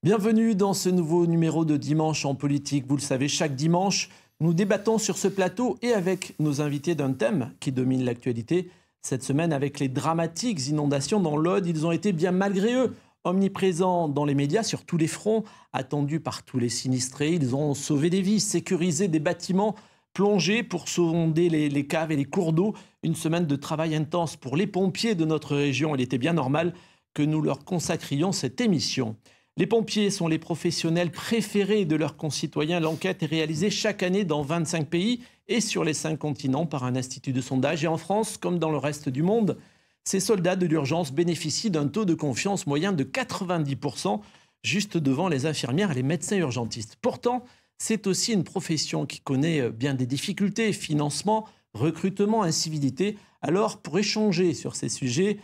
Bienvenue dans ce nouveau numéro de Dimanche en politique. Vous le savez, chaque dimanche, nous débattons sur ce plateau et avec nos invités d'un thème qui domine l'actualité. Cette semaine, avec les dramatiques inondations dans l'Aude, ils ont été bien malgré eux omniprésents dans les médias sur tous les fronts, attendus par tous les sinistrés. Ils ont sauvé des vies, sécurisé des bâtiments, plongé pour sonder les caves et les cours d'eau. Une semaine de travail intense pour les pompiers de notre région. Il était bien normal que nous leur consacrions cette émission. Les pompiers sont les professionnels préférés de leurs concitoyens. L'enquête est réalisée chaque année dans 25 pays et sur les 5 continents par un institut de sondage. Et en France, comme dans le reste du monde, ces soldats de l'urgence bénéficient d'un taux de confiance moyen de 90%, juste devant les infirmières et les médecins urgentistes. Pourtant, c'est aussi une profession qui connaît bien des difficultés, financement, recrutement, incivilité. Alors, pour échanger sur ces sujets,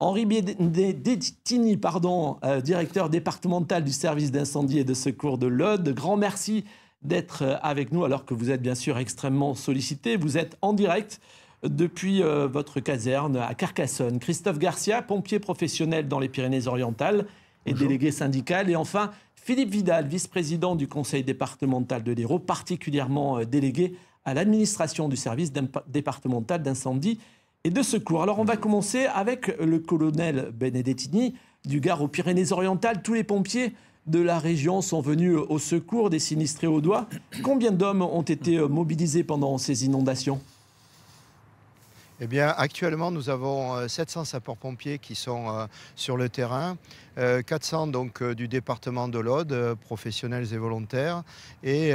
Henri Bédettini, directeur départemental du service d'incendie et de secours de l'Aude. Grand merci d'être avec nous alors que vous êtes bien sûr extrêmement sollicité. Vous êtes en direct depuis votre caserne à Carcassonne. Christophe Garcia, pompier professionnel dans les Pyrénées-Orientales et délégué syndical. Et enfin, Philippe Vidal, vice-président du conseil départemental de l'Hérault, particulièrement délégué à l'administration du service départemental d'incendie et de secours. Alors on va commencer avec le colonel Bédettini du Gard aux Pyrénées-Orientales. Tous les pompiers de la région sont venus au secours des sinistrés audois. Combien d'hommes ont été mobilisés pendant ces inondations ? Eh bien, actuellement, nous avons 700 sapeurs-pompiers qui sont sur le terrain, 400 donc du département de l'Aude, professionnels et volontaires, et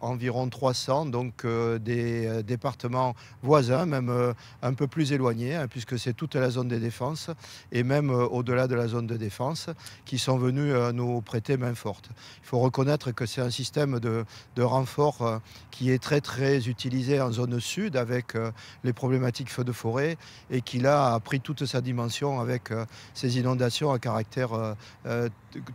environ 300 donc des départements voisins, même un peu plus éloignés, hein, puisque c'est toute la zone des défenses, et même au-delà de la zone de défense, qui sont venus nous prêter main forte. Il faut reconnaître que c'est un système de renfort qui est très très utilisé en zone sud, avec les problématiques feux de forêt, et qui là a pris toute sa dimension avec ces inondations à caractère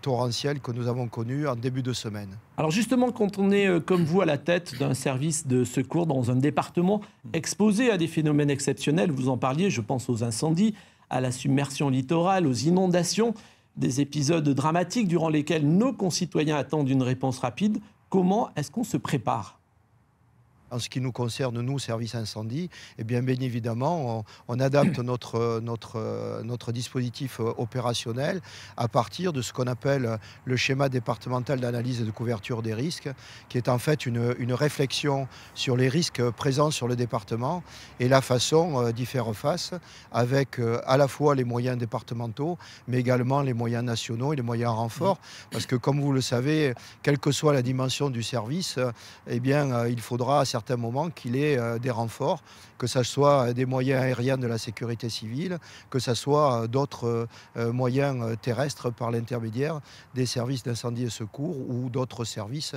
torrentiel que nous avons connues en début de semaine. Alors justement, quand on est comme vous à la tête d'un service de secours dans un département exposé à des phénomènes exceptionnels, vous en parliez, je pense aux incendies, à la submersion littorale, aux inondations, des épisodes dramatiques durant lesquels nos concitoyens attendent une réponse rapide, comment est-ce qu'on se prépare ? En ce qui nous concerne, nous, service incendie, eh bien évidemment, on adapte notre dispositif opérationnel à partir de ce qu'on appelle le schéma départemental d'analyse et de couverture des risques, qui est en fait une réflexion sur les risques présents sur le département et la façon d'y faire face avec à la fois les moyens départementaux, mais également les moyens nationaux et les moyens renforts. Parce que, comme vous le savez, quelle que soit la dimension du service, eh bien, il faudra à certains moments qu'il ait des renforts, que ce soit des moyens aériens de la sécurité civile, que ce soit d'autres moyens terrestres par l'intermédiaire des services d'incendie et secours ou d'autres services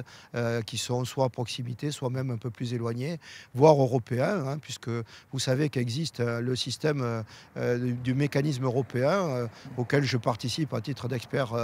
qui sont soit à proximité, soit même un peu plus éloignés, voire européens, hein, puisque vous savez qu'existe le système du mécanisme européen auquel je participe à titre d'expert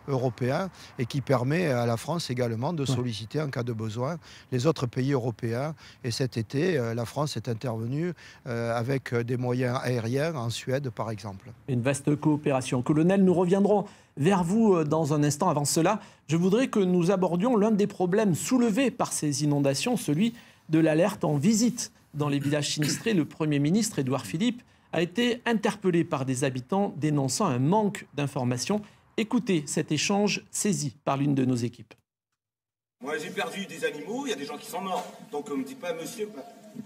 européen et qui permet à la France également de solliciter en cas de besoin les autres pays européens. Et cet été, la France est intervenue avec des moyens aériens en Suède, par exemple. Une vaste coopération. Colonel, nous reviendrons vers vous dans un instant. Avant cela, je voudrais que nous abordions l'un des problèmes soulevés par ces inondations, celui de l'alerte en visite. Dans les villages sinistrés, le Premier ministre, Édouard Philippe, a été interpellé par des habitants dénonçant un manque d'informations. Écoutez cet échange saisi par l'une de nos équipes. Moi, j'ai perdu des animaux, il y a des gens qui sont morts. Donc, on ne me dit pas, monsieur,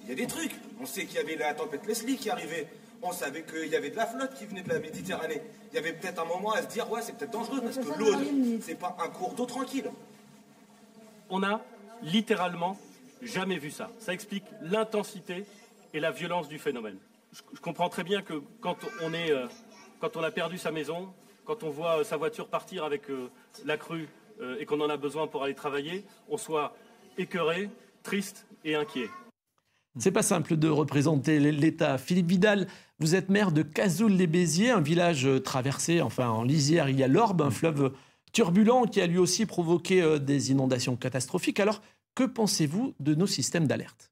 il y a des trucs. On sait qu'il y avait la tempête Leslie qui arrivait. On savait qu'il y avait de la flotte qui venait de la Méditerranée. Il y avait peut-être un moment à se dire, ouais, c'est peut-être dangereux parce que l'Aude, c'est pas un cours d'eau tranquille. On a littéralement jamais vu ça. Ça explique l'intensité et la violence du phénomène. Je comprends très bien que quand on a perdu sa maison, quand on voit sa voiture partir avec la crue, et qu'on en a besoin pour aller travailler, on soit écœuré, triste et inquiet. C'est pas simple de représenter l'État. Philippe Vidal, vous êtes maire de Cazoul-les-Béziers, un village traversé, en lisière, il y a l'Orbe, un fleuve turbulent qui a lui aussi provoqué des inondations catastrophiques. Alors, que pensez-vous de nos systèmes d'alerte ?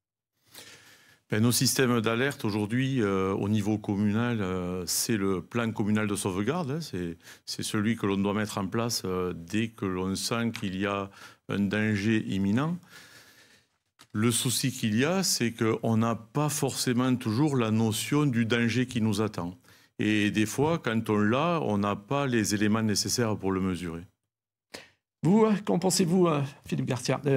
Nos systèmes d'alerte aujourd'hui, au niveau communal, c'est le plan communal de sauvegarde. C'est celui que l'on doit mettre en place dès que l'on sent qu'il y a un danger imminent. Le souci qu'il y a, c'est qu'on n'a pas forcément toujours la notion du danger qui nous attend. Et des fois, quand on l'a, on n'a pas les éléments nécessaires pour le mesurer. Vous, qu'en pensez-vous,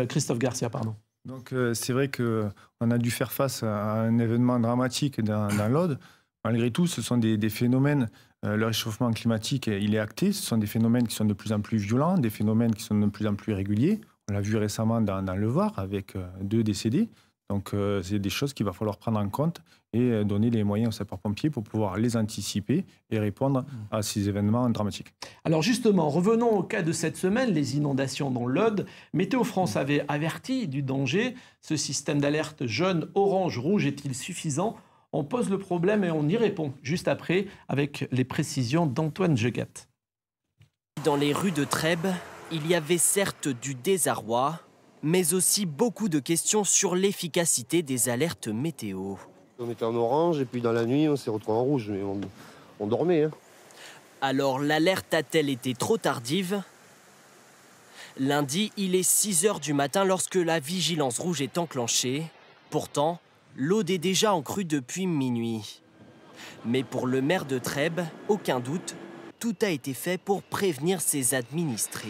Christophe Garcia, pardon. Donc c'est vrai qu'on a dû faire face à un événement dramatique dans l'Aude. Malgré tout, ce sont des phénomènes, le réchauffement climatique, il est acté, ce sont des phénomènes qui sont de plus en plus violents, des phénomènes qui sont de plus en plus réguliers. On l'a vu récemment dans le Var avec 2 décédés. Donc c'est des choses qu'il va falloir prendre en compte et donner les moyens aux sapeurs-pompiers pour pouvoir les anticiper et répondre à ces événements dramatiques. Alors justement, revenons au cas de cette semaine, les inondations dans l'Aude. Météo France avait averti du danger. Ce système d'alerte jaune, orange, rouge est-il suffisant? On pose le problème et on y répond juste après avec les précisions d'Antoine Jegat. Dans les rues de Trèbes, il y avait certes du désarroi, mais aussi beaucoup de questions sur l'efficacité des alertes météo. On était en orange et puis dans la nuit on s'est retrouvé en rouge, mais on dormait. Alors l'alerte a-t-elle été trop tardive? Lundi, il est 6 h du matin lorsque la vigilance rouge est enclenchée. Pourtant, l'Aude est déjà en crue depuis minuit. Mais pour le maire de Trèbes, aucun doute, tout a été fait pour prévenir ses administrés.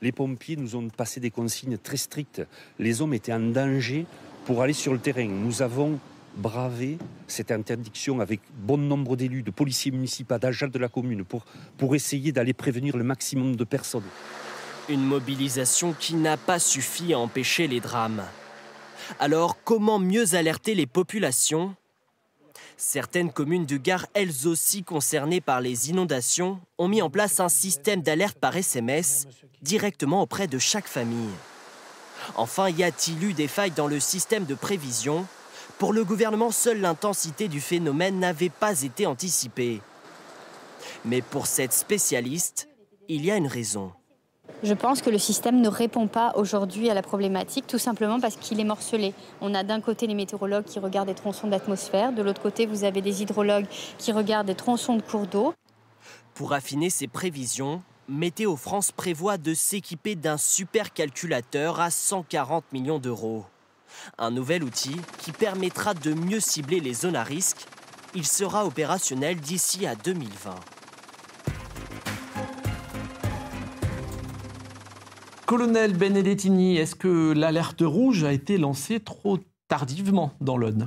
Les pompiers nous ont passé des consignes très strictes. Les hommes étaient en danger pour aller sur le terrain. Nous avons bravé cette interdiction avec bon nombre d'élus, de policiers municipaux, d'agents de la commune pour essayer d'aller prévenir le maximum de personnes. Une mobilisation qui n'a pas suffi à empêcher les drames. Alors, comment mieux alerter les populations? Certaines communes du Gard, elles aussi concernées par les inondations, ont mis en place un système d'alerte par SMS directement auprès de chaque famille. Enfin, y a-t-il eu des failles dans le système de prévision? Pour le gouvernement, seule l'intensité du phénomène n'avait pas été anticipée. Mais pour cette spécialiste, il y a une raison. Je pense que le système ne répond pas aujourd'hui à la problématique, tout simplement parce qu'il est morcelé. On a d'un côté les météorologues qui regardent des tronçons d'atmosphère, de l'autre côté vous avez des hydrologues qui regardent des tronçons de cours d'eau. Pour affiner ses prévisions, Météo France prévoit de s'équiper d'un supercalculateur à 140 millions d'euros. Un nouvel outil qui permettra de mieux cibler les zones à risque. Il sera opérationnel d'ici à 2020. Colonel Benedettini, est-ce que l'alerte rouge a été lancée trop tardivement dans l'Aude?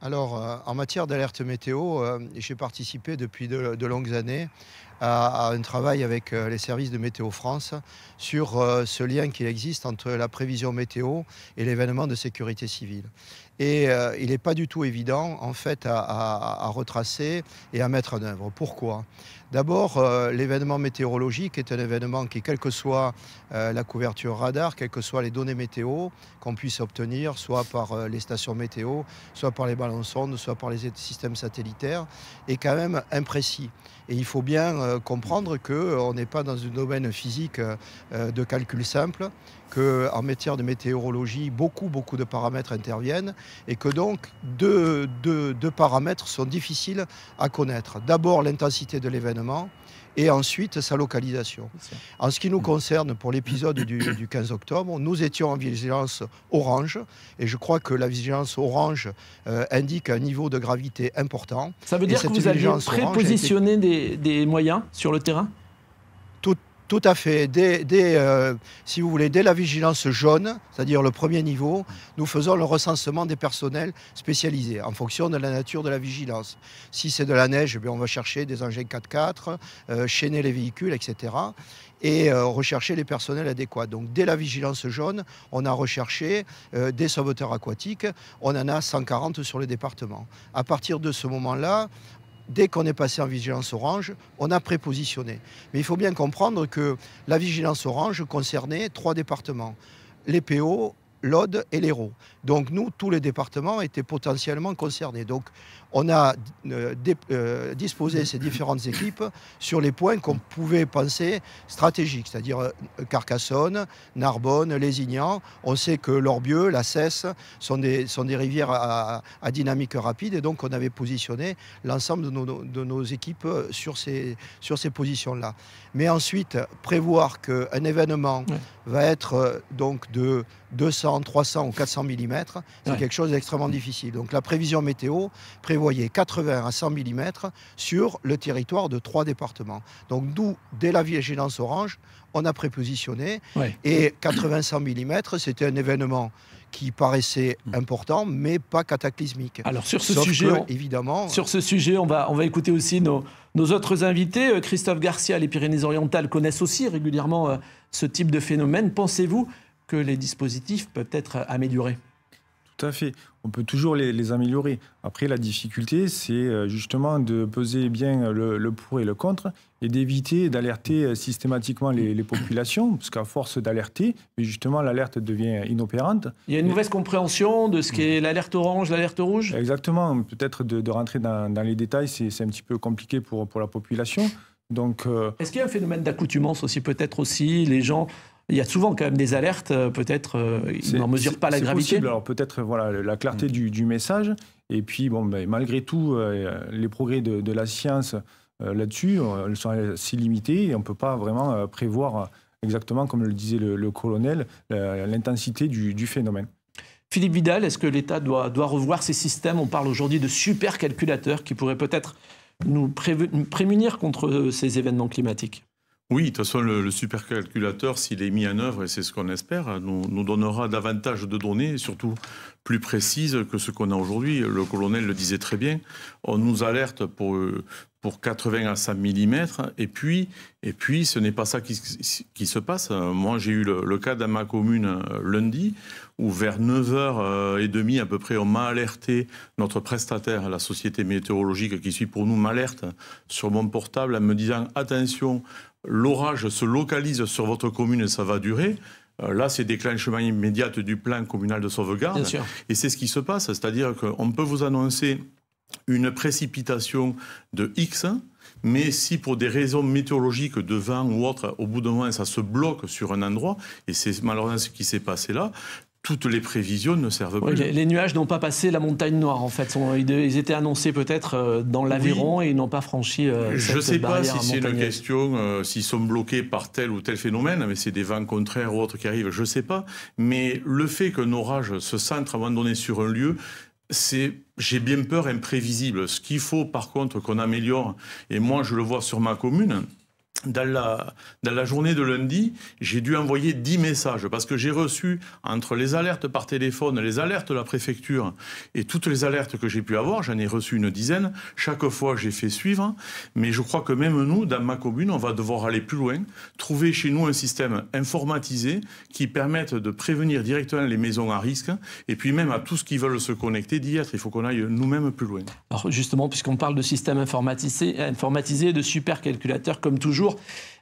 Alors, en matière d'alerte météo, j'ai participé depuis de longues années à un travail avec les services de Météo France sur ce lien qui existe entre la prévision météo et l'événement de sécurité civile. Et il n'est pas du tout évident, en fait, à retracer et à mettre en œuvre. Pourquoi ? D'abord, l'événement météorologique est un événement qui, quelle que soit la couverture radar, quelles que soient les données météo qu'on puisse obtenir, soit par les stations météo, soit par les ballons sondes, soit par les systèmes satellitaires, est quand même imprécis. Et il faut bien comprendre qu'on n'est pas dans un domaine physique de calcul simple, qu'en matière de météorologie, beaucoup de paramètres interviennent et que donc deux paramètres sont difficiles à connaître. D'abord l'intensité de l'événement et ensuite sa localisation. En ce qui nous concerne, pour l'épisode du 15 octobre, nous étions en vigilance orange et je crois que la vigilance orange indique un niveau de gravité important. Ça veut dire que vous aviez prépositionné des moyens sur le terrain ? Tout à fait. Si vous voulez, dès la vigilance jaune, c'est-à-dire le premier niveau, nous faisons le recensement des personnels spécialisés en fonction de la nature de la vigilance. Si c'est de la neige, on va chercher des engins 4x4, chaîner les véhicules, etc. et rechercher les personnels adéquats. Donc dès la vigilance jaune, on a recherché des sauveteurs aquatiques. On en a 140 sur le département. À partir de ce moment-là, dès qu'on est passé en vigilance orange, on a prépositionné. Mais il faut bien comprendre que la vigilance orange concernait 3 départements. Les PO, l'Aude et l'Hérault. Donc nous, tous les départements étaient potentiellement concernés. Donc on a disposé ces différentes équipes sur les points qu'on pouvait penser stratégiques, c'est-à-dire Carcassonne, Narbonne, Lézignan. On sait que l'Orbieu, la Cesse sont des rivières à dynamique rapide, et donc on avait positionné l'ensemble de nos équipes sur ces positions-là. Mais ensuite, prévoir qu'un événement va être donc de 200, 300 ou 400 mm, c'est quelque chose d'extrêmement difficile. Donc la prévision météo prévoyait 80 à 100 mm sur le territoire de 3 départements. Donc d'où, dès la vigilance orange, on a prépositionné. Et 80-100 mm, c'était un événement qui paraissait important, mais pas cataclysmique. Alors sur ce sujet, évidemment, sur ce sujet, on va écouter aussi nos autres invités. Christophe Garcia, les Pyrénées-Orientales connaissent aussi régulièrement ce type de phénomène. Pensez-vous que les dispositifs peuvent être améliorés ? Tout à fait. On peut toujours les améliorer. Après, la difficulté, c'est justement de peser bien le pour et le contre et d'éviter d'alerter systématiquement les populations, parce qu'à force d'alerter, justement, l'alerte devient inopérante. Il y a une mauvaise compréhension de ce qu'est l'alerte orange, l'alerte rouge ? Exactement. Peut-être de rentrer dans les détails, c'est un petit peu compliqué pour la population. Donc, est-ce qu'il y a un phénomène d'accoutumance aussi, peut-être aussi, les gens... Il y a souvent quand même des alertes, peut-être, ils n'en mesurent pas la gravité. Possible. Alors peut-être la clarté du message, et puis malgré tout, les progrès de la science là-dessus, elles sont assez limitées, et on ne peut pas vraiment prévoir exactement, comme le disait le colonel, l'intensité du phénomène. Philippe Vidal, est-ce que l'État doit revoir ces systèmes ? On parle aujourd'hui de supercalculateurs qui pourraient peut-être nous prémunir contre ces événements climatiques. Oui, de toute façon, le supercalculateur, s'il est mis en œuvre, et c'est ce qu'on espère, nous donnera davantage de données, et surtout plus précises que ce qu'on a aujourd'hui. Le colonel le disait très bien, on nous alerte pour 80 à 100 mm, et puis ce n'est pas ça qui se passe. Moi, j'ai eu le cas dans ma commune lundi, où vers 9h30 à peu près, on m'a alerté, notre prestataire, la société météorologique qui suit pour nous, m'alerte sur mon portable en me disant « Attention, l'orage se localise sur votre commune et ça va durer ». Là, c'est déclenchement immédiat du plan communal de sauvegarde. Et c'est ce qui se passe, c'est-à-dire qu'on peut vous annoncer une précipitation de X, mais si pour des raisons météorologiques de vent ou autre, au bout d'un moment, ça se bloque sur un endroit, et c'est malheureusement ce qui s'est passé là, toutes les prévisions ne servent plus. Les nuages n'ont pas passé la montagne noire, en fait. Ils étaient annoncés peut-être dans l'Aveyron et ils n'ont pas franchi cette barrière. Je ne sais pas si c'est une question, s'ils sont bloqués par tel ou tel phénomène, mais c'est des vents contraires ou autres qui arrivent, je ne sais pas. Mais le fait qu'un orage se centre à un moment donné sur un lieu, j'ai bien peur, imprévisible. Ce qu'il faut, par contre, qu'on améliore, et moi je le vois sur ma commune, dans la journée de lundi, j'ai dû envoyer 10 messages parce que j'ai reçu, entre les alertes par téléphone, les alertes de la préfecture et toutes les alertes que j'ai pu avoir, j'en ai reçu une dizaine. Chaque fois, j'ai fait suivre. Mais je crois que même nous, dans ma commune, on va devoir aller plus loin, trouver chez nous un système informatisé qui permette de prévenir directement les maisons à risque et puis même à tous qui veulent se connecter d'y être. Il faut qu'on aille nous-mêmes plus loin. Alors justement, puisqu'on parle de système informatisé, de supercalculateurs, comme toujours,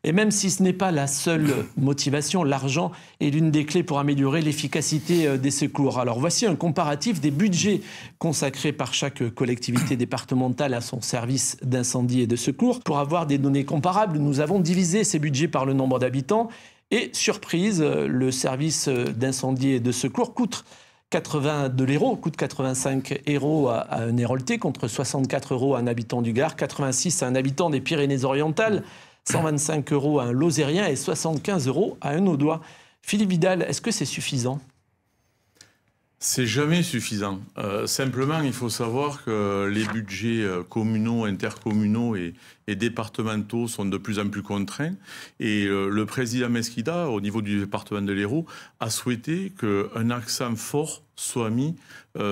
et même si ce n'est pas la seule motivation, l'argent est l'une des clés pour améliorer l'efficacité des secours. Alors voici un comparatif des budgets consacrés par chaque collectivité départementale à son service d'incendie et de secours. Pour avoir des données comparables, nous avons divisé ces budgets par le nombre d'habitants. Et surprise, le service d'incendie et de secours coûte 82 €, coûte 85 € à un Héroltais, contre 64 € à un habitant du Gard, 86 € à un habitant des Pyrénées-Orientales, 125 € à un Lozérien et 75 € à un Audois. Philippe Vidal, est-ce que c'est suffisant ? C'est jamais suffisant. Simplement, il faut savoir que les budgets communaux, intercommunaux et départementaux sont de plus en plus contraints. Et le président Mesquida, au niveau du département de l'Hérault, a souhaité qu'un accent fort soit mis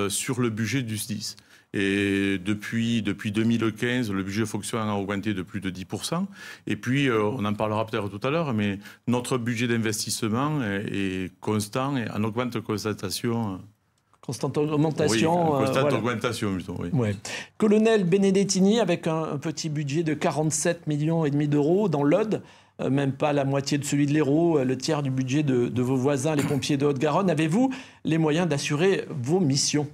sur le budget du SDIS. Et depuis 2015, le budget fonctionnaire a augmenté de plus de 10%. Et puis, on en parlera peut-être tout à l'heure, mais notre budget d'investissement est constant et en augmentation. Constante augmentation. Oui, constante augmentation, plutôt, oui. Ouais. Colonel Benedettini, avec un petit budget de 47,5 millions d'euros dans l'Aude, même pas la moitié de celui de l'Hérault, le tiers du budget de vos voisins, les pompiers de Haute-Garonne. Avez-vous les moyens d'assurer vos missions ?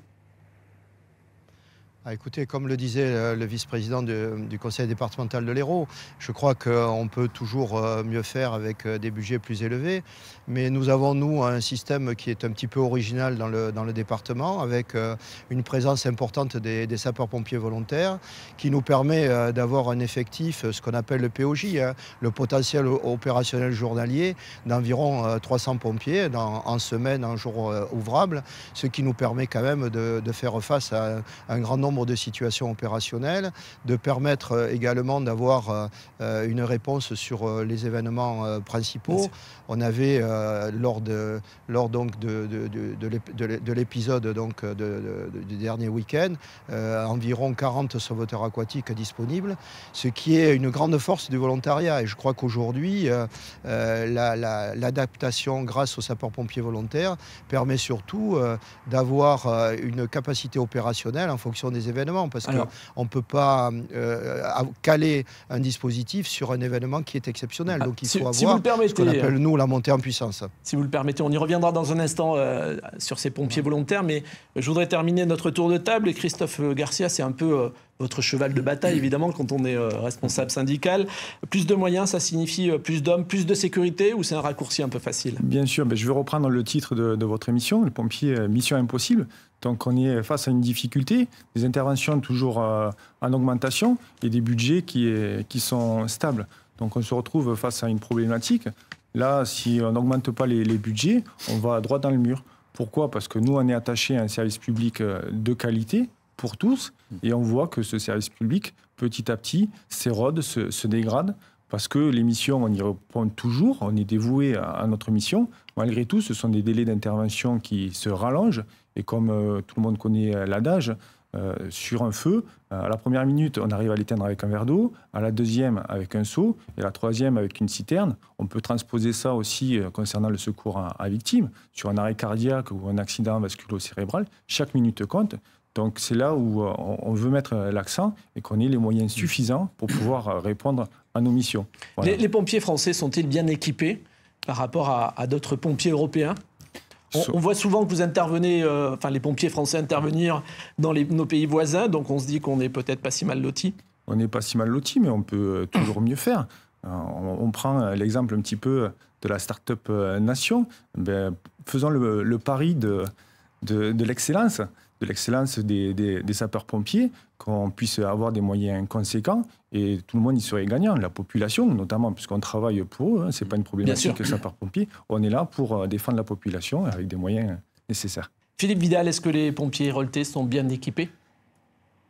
Écoutez, comme le disait le vice-président du conseil départemental de l'Hérault, je crois qu'on peut toujours mieux faire avec des budgets plus élevés. Mais nous avons, nous, un système qui est un petit peu original dans le département, avec une présence importante des sapeurs-pompiers volontaires, qui nous permet d'avoir un effectif, ce qu'on appelle le POJ, le potentiel opérationnel journalier, d'environ 300 pompiers en semaine, en jour ouvrable, ce qui nous permet quand même de faire face à un grand nombre de situations opérationnelles, de permettre également d'avoir une réponse sur les événements principaux. On avait, lors donc de l'épisode du dernier week-end, environ 40 sauveteurs aquatiques disponibles, ce qui est une grande force du volontariat. Et je crois qu'aujourd'hui, l'adaptation grâce aux sapeurs-pompiers volontaires permet surtout d'avoir une capacité opérationnelle en fonction des événements, parce qu'on ne peut pas caler un dispositif sur un événement qui est exceptionnel. Donc il faut avoir ce qu'on appelle, nous, la montée en puissance. Si vous le permettez, on y reviendra dans un instant sur ces pompiers volontaires, mais je voudrais terminer notre tour de table. Et Christophe Garcia, c'est un peu votre cheval de bataille, évidemment, quand on est responsable syndical. Plus de moyens, ça signifie plus d'hommes, plus de sécurité, ou c'est un raccourci un peu facile ? Bien sûr, je vais reprendre le titre de votre émission, le pompier Mission Impossible. Donc on est face à une difficulté, des interventions toujours en augmentation et des budgets qui sont stables. Donc on se retrouve face à une problématique. Là, si on n'augmente pas les budgets, on va droit dans le mur. Pourquoi ? Parce que nous, on est attaché à un service public de qualité pour tous, et on voit que ce service public, petit à petit, s'érode, se dégrade, parce que les missions, on y répond toujours, on est dévoué à notre mission. Malgré tout, ce sont des délais d'intervention qui se rallongent, et comme tout le monde connaît l'adage, sur un feu, à la première minute, on arrive à l'éteindre avec un verre d'eau, à la deuxième avec un seau, et à la troisième avec une citerne. On peut transposer ça aussi concernant le secours à victime, sur un arrêt cardiaque ou un accident vasculo-cérébral. Chaque minute compte. Donc c'est là où on veut mettre l'accent et qu'on ait les moyens suffisants pour pouvoir répondre à nos missions. Voilà. Les pompiers français sont-ils bien équipés par rapport à d'autres pompiers européens ? On voit souvent que vous intervenez, les pompiers français intervenir dans nos pays voisins, donc on se dit qu'on n'est peut-être pas si mal lotis. On n'est pas si mal lotis, mais on peut toujours mieux faire. On prend l'exemple un petit peu de la start-up nation. Faisons le pari de l'excellence, des sapeurs-pompiers, qu'on puisse avoir des moyens conséquents, et tout le monde y serait gagnant. La population, notamment, puisqu'on travaille pour eux, ce n'est pas une problématique sapeurs-pompiers. On est là pour défendre la population avec des moyens nécessaires. Philippe Vidal, est-ce que les pompiers héroltais sont bien équipés ?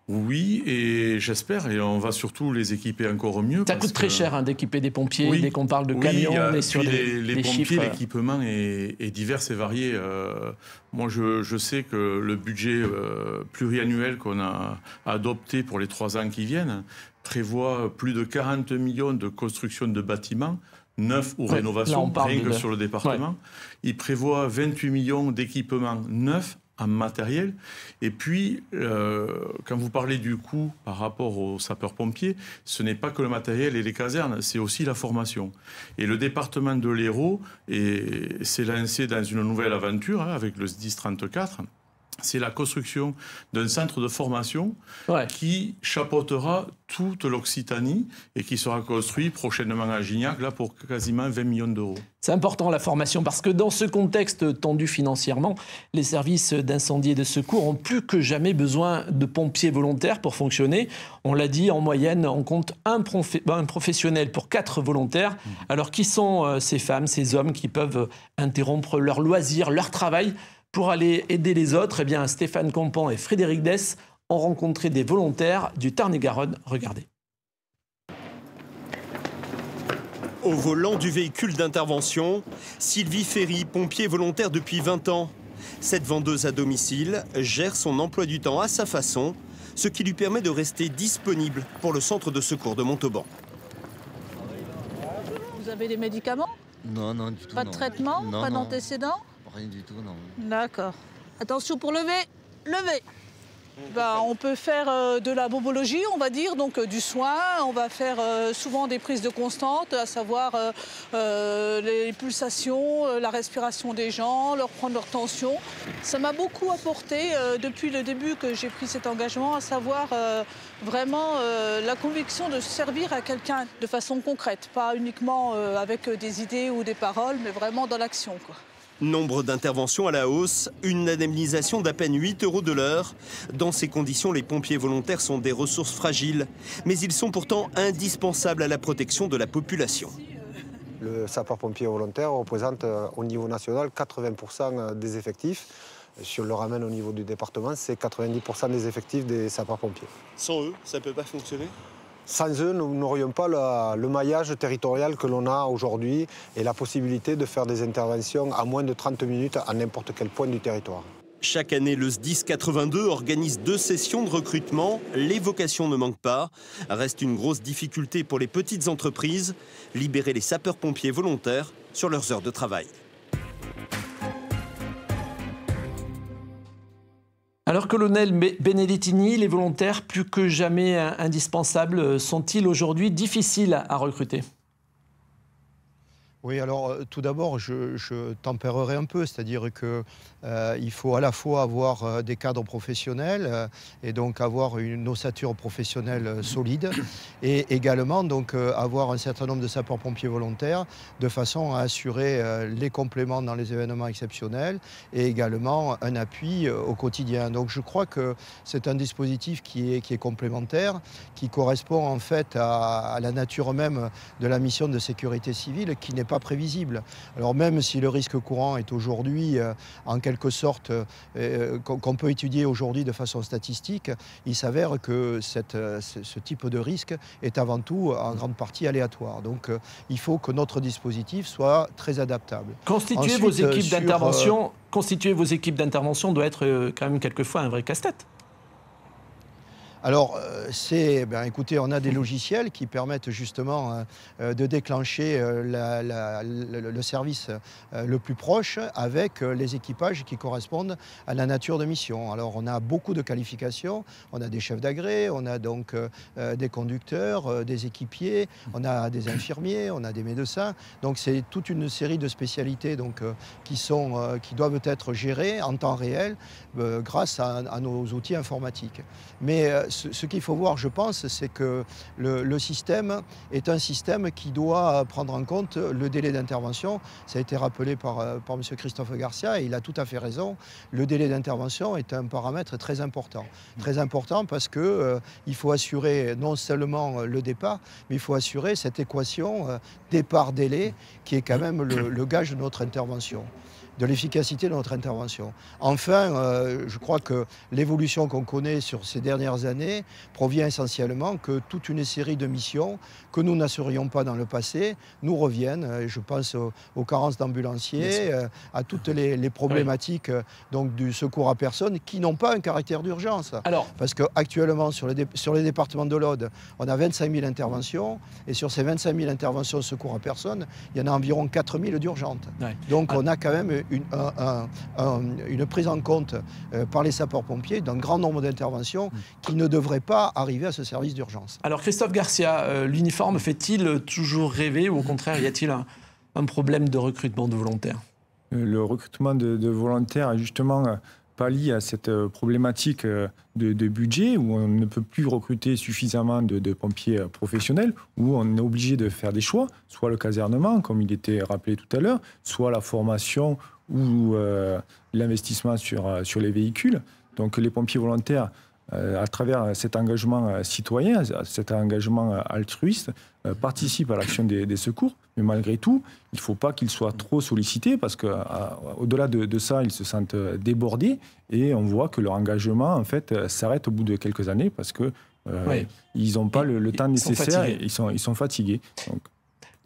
Oui, et j'espère, et on va surtout les équiper encore mieux. Ça coûte très cher d'équiper des pompiers, dès qu'on parle de camions, on est sur les pompiers, chiffres. l'équipement est divers et varié. Moi, je sais que le budget pluriannuel qu'on a adopté pour les 3 ans qui viennent prévoit plus de 40 millions de construction de bâtiments, neufs ou rénovations, rien que sur le département. Il prévoit 28 millions d'équipements neufs en matériel. Et puis, quand vous parlez du coût par rapport aux sapeurs-pompiers, ce n'est pas que le matériel et les casernes, c'est aussi la formation. Et le département de l'Hérault s'est lancé dans une nouvelle aventure avec le SDIS 34. C'est la construction d'un centre de formation qui chapeautera toute l'Occitanie et qui sera construit prochainement à Gignac, là, pour quasiment 20 millions d'euros. C'est important, la formation, parce que dans ce contexte tendu financièrement, les services d'incendie et de secours ont plus que jamais besoin de pompiers volontaires pour fonctionner. On l'a dit, en moyenne, on compte un professionnel pour 4 volontaires. Alors, qui sont ces femmes, ces hommes qui peuvent interrompre leurs loisirs, leur travail pour aller aider les autres? Eh bien, Stéphane Campan et Frédéric Dess ont rencontré des volontaires du Tarn-et-Garonne. Regardez. Au volant du véhicule d'intervention, Sylvie Ferry, pompier volontaire depuis 20 ans. Cette vendeuse à domicile gère son emploi du temps à sa façon, ce qui lui permet de rester disponible pour le centre de secours de Montauban. Vous avez des médicaments? Non, non, du tout. Pas de traitement? Non, pas non. d'antécédents? Rien du tout, non. D'accord. Attention pour lever. Levez. On peut faire de la bobologie, on va dire, donc du soin. On va faire souvent des prises de constante, à savoir les pulsations, la respiration des gens, leur prendre leur tension. Ça m'a beaucoup apporté depuis le début que j'ai pris cet engagement, à savoir vraiment la conviction de servir à quelqu'un de façon concrète, pas uniquement avec des idées ou des paroles, mais vraiment dans l'action, quoi. Nombre d'interventions à la hausse, une indemnisation d'à peine 8 € de l'heure. Dans ces conditions, les pompiers volontaires sont des ressources fragiles, mais ils sont pourtant indispensables à la protection de la population. Le sapeur-pompier volontaire représente au niveau national 80% des effectifs. Si on le ramène au niveau du département, c'est 90% des effectifs des sapeurs-pompiers. Sans eux, ça ne peut pas fonctionner ? Sans eux, nous n'aurions pas le maillage territorial que l'on a aujourd'hui et la possibilité de faire des interventions à moins de 30 minutes à n'importe quel point du territoire. Chaque année, le SDIS 82 organise 2 sessions de recrutement. Les vocations ne manquent pas. Reste une grosse difficulté pour les petites entreprises, libérer les sapeurs-pompiers volontaires sur leurs heures de travail. Alors, colonel Benedettini, les volontaires, plus que jamais indispensables, sont-ils aujourd'hui difficiles à recruter ? Oui, alors tout d'abord, je tempérerai un peu, c'est-à-dire qu'il faut à la fois avoir des cadres professionnels et donc avoir une ossature professionnelle solide et également donc avoir un certain nombre de sapeurs-pompiers volontaires de façon à assurer les compléments dans les événements exceptionnels et également un appui au quotidien. Donc je crois que c'est un dispositif qui est complémentaire, qui correspond en fait à la nature même de la mission de sécurité civile qui n'est pas prévisible. Alors même si le risque courant est aujourd'hui en quelque sorte qu'on peut étudier aujourd'hui de façon statistique, il s'avère que ce type de risque est avant tout en grande partie aléatoire. Donc il faut que notre dispositif soit très adaptable. Constituer vos équipes d'intervention doit être quand même quelquefois un vrai casse-tête. Alors, écoutez, on a des logiciels qui permettent justement de déclencher le service le plus proche avec les équipages qui correspondent à la nature de mission. Alors, on a beaucoup de qualifications, on a des chefs d'agré, on a donc des conducteurs, des équipiers, on a des infirmiers, on a des médecins. Donc, c'est toute une série de spécialités donc, qui doivent être gérées en temps réel grâce à nos outils informatiques. Mais ce qu'il faut voir, je pense, c'est que le système est un système qui doit prendre en compte le délai d'intervention. Ça a été rappelé par M. Christophe Garcia et il a tout à fait raison. Le délai d'intervention est un paramètre très important. Très important parce qu'il faut assurer non seulement le départ, mais il faut assurer cette équation départ-délai qui est quand même le gage de notre intervention, de l'efficacité de notre intervention. Enfin, je crois que l'évolution qu'on connaît sur ces dernières années provient essentiellement que toute une série de missions que nous n'assurions pas dans le passé nous reviennent. Je pense aux carences d'ambulanciers, à toutes les problématiques donc, du secours à personne qui n'ont pas un caractère d'urgence. Parce qu'actuellement, sur les départements de l'Aude, on a 25 000 interventions et sur ces 25 000 interventions de secours à personne, il y en a environ 4 000 d'urgentes. Donc on a quand même une prise en compte par les sapeurs-pompiers d'un grand nombre d'interventions qui ne devraient pas arriver à ce service d'urgence. Alors Christophe Garcia, l'uniforme fait-il toujours rêver ou au contraire y a-t-il un problème de recrutement de volontaires ? Le recrutement de volontaires justement pallie à cette problématique de budget où on ne peut plus recruter suffisamment de pompiers professionnels, où on est obligé de faire des choix, soit le casernement, comme il était rappelé tout à l'heure, soit la formation ou l'investissement sur les véhicules. Donc les pompiers volontaires, à travers cet engagement citoyen, cet engagement altruiste, participent à l'action des secours. Mais malgré tout, il ne faut pas qu'ils soient trop sollicités parce qu'au-delà de ça, ils se sentent débordés et on voit que leur engagement en fait, s'arrête au bout de quelques années parce qu'ils n'ont pas le temps nécessaire et ils sont fatigués. Donc.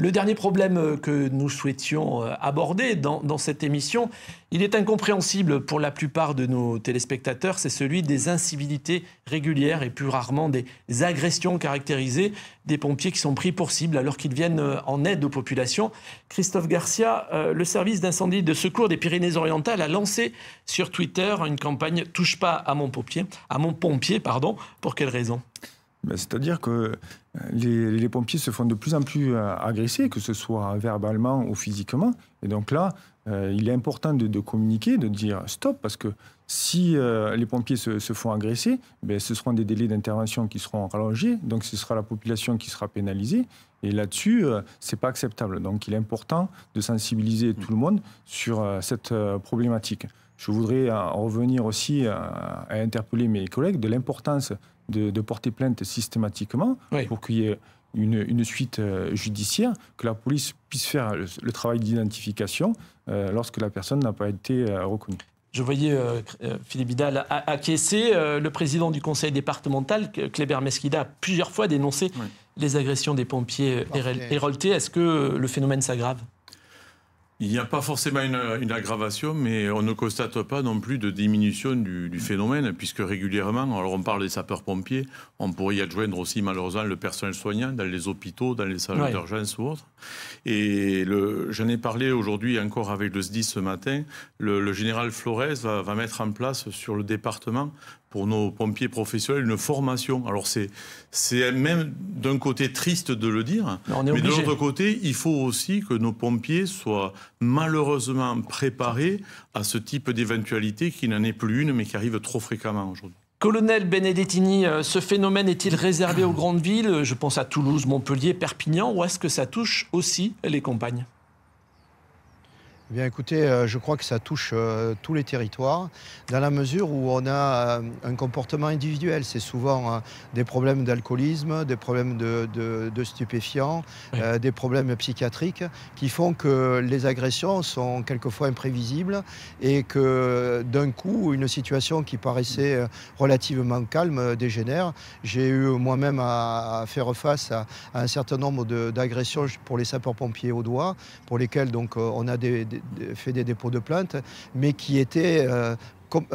Le dernier problème que nous souhaitions aborder dans cette émission, il est incompréhensible pour la plupart de nos téléspectateurs, c'est celui des incivilités régulières et plus rarement des agressions caractérisées des pompiers qui sont pris pour cible alors qu'ils viennent en aide aux populations. Christophe Garcia, le service d'incendie de secours des Pyrénées-Orientales a lancé sur Twitter une campagne « Touche pas à mon pompier ». Pour quelle raison ? C'est-à-dire que les pompiers se font de plus en plus agresser, que ce soit verbalement ou physiquement. Et donc là, il est important de communiquer, de dire stop, parce que si les pompiers se font agresser, ce seront des délais d'intervention qui seront rallongés, donc ce sera la population qui sera pénalisée. Et là-dessus, ce n'est pas acceptable. Donc il est important de sensibiliser tout le monde sur cette problématique. Je voudrais revenir aussi à interpeller mes collègues de l'importance de porter plainte systématiquement pour qu'il y ait une suite judiciaire, que la police puisse faire le travail d'identification lorsque la personne n'a pas été reconnue. Je voyais Philippe Vidal acquiescer. Le président du conseil départemental, Kléber Mesquida, a plusieurs fois dénoncé les agressions des pompiers héroltais. Est-ce que le phénomène s'aggrave ? Il n'y a pas forcément une aggravation, mais on ne constate pas non plus de diminution du phénomène, puisque régulièrement, alors on parle des sapeurs-pompiers, on pourrait y adjoindre aussi malheureusement le personnel soignant dans les hôpitaux, dans les salles d'urgence ou autres. Et j'en ai parlé aujourd'hui encore avec le SDIS ce matin, le général Flores va mettre en place sur le département pour nos pompiers professionnels une formation. Alors c'est même d'un côté triste de le dire, mais de l'autre côté, il faut aussi que nos pompiers soient malheureusement préparés à ce type d'éventualité qui n'en est plus une, mais qui arrive trop fréquemment aujourd'hui. Colonel Benedettini, ce phénomène est-il réservé aux grandes villes ? Je pense à Toulouse, Montpellier, Perpignan, ou est-ce que ça touche aussi les campagnes ? Eh bien, écoutez, je crois que ça touche tous les territoires, dans la mesure où on a un comportement individuel. C'est souvent des problèmes d'alcoolisme, des problèmes de stupéfiants, des problèmes psychiatriques, qui font que les agressions sont quelquefois imprévisibles et que d'un coup, une situation qui paraissait relativement calme dégénère. J'ai eu moi-même à faire face à un certain nombre d'agressions pour les sapeurs-pompiers au doigt, pour lesquels donc, on a fait des dépôts de plainte, mais qui étaient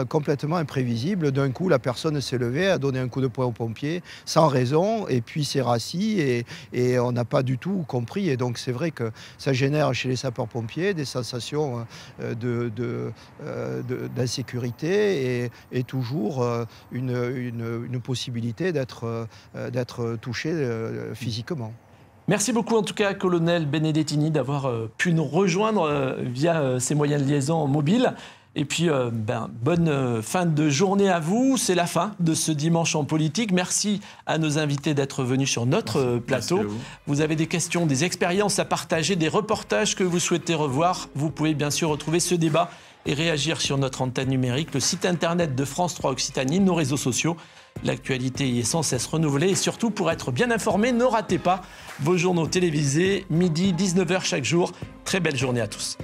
complètement imprévisibles. D'un coup, la personne s'est levée, a donné un coup de poing au pompier, sans raison, et puis s'est rassis, et on n'a pas du tout compris. Et donc, c'est vrai que ça génère chez les sapeurs-pompiers des sensations d'insécurité et toujours une possibilité d'être touché physiquement. Merci beaucoup en tout cas, colonel Benedettini, d'avoir pu nous rejoindre via ces moyens de liaison mobiles. Et puis, bonne fin de journée à vous. C'est la fin de ce dimanche en politique. Merci à nos invités d'être venus sur notre plateau. Vous avez des questions, des expériences à partager, des reportages que vous souhaitez revoir. Vous pouvez bien sûr retrouver ce débat et réagir sur notre antenne numérique, le site internet de France 3 Occitanie, nos réseaux sociaux. L'actualité y est sans cesse renouvelée et surtout, pour être bien informé, ne ratez pas vos journaux télévisés, midi, 19h chaque jour. Très belle journée à tous.